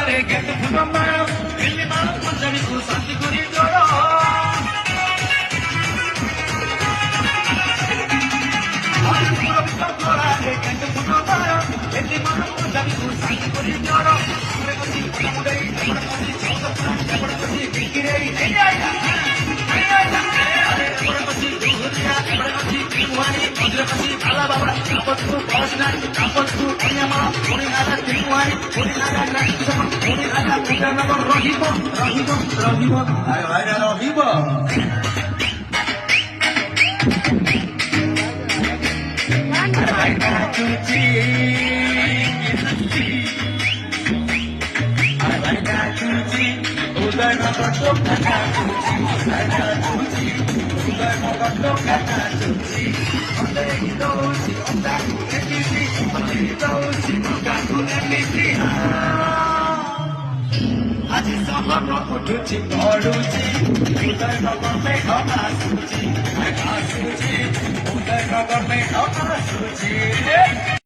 रे गेट फुटमा दिल्ली माल पंजाबी को शांति करी जोड़ो रे गेट फुटमा दिल्ली माल पंजाबी को शांति करी जोड़ो पूरे कोसी मुड़ई पूरे कोसी चौदह पूरे कोसी बिकिरे नहीं आया अरे पूरे कोसी दुनिया पूरे कोसी तिमुहानी पूरे कोसी काला बाबा कापतु पौसना कापतु कन्यामा पूरे नागा तिमुहानी पूरे नागा नागसम पूरे नागा पूजनगर रहिबो आय भाई रहिबो भाई नाचुची भाई नाचुची उदय नगर तो नाचुची उदय नगर तो नाचुची उदय हिरोसी उदय नेकिसी उदय हिरोसी उदय नेकिसी आज सहर उठुची गडुची उदय नगर में घासुची उदय नगर में घासुची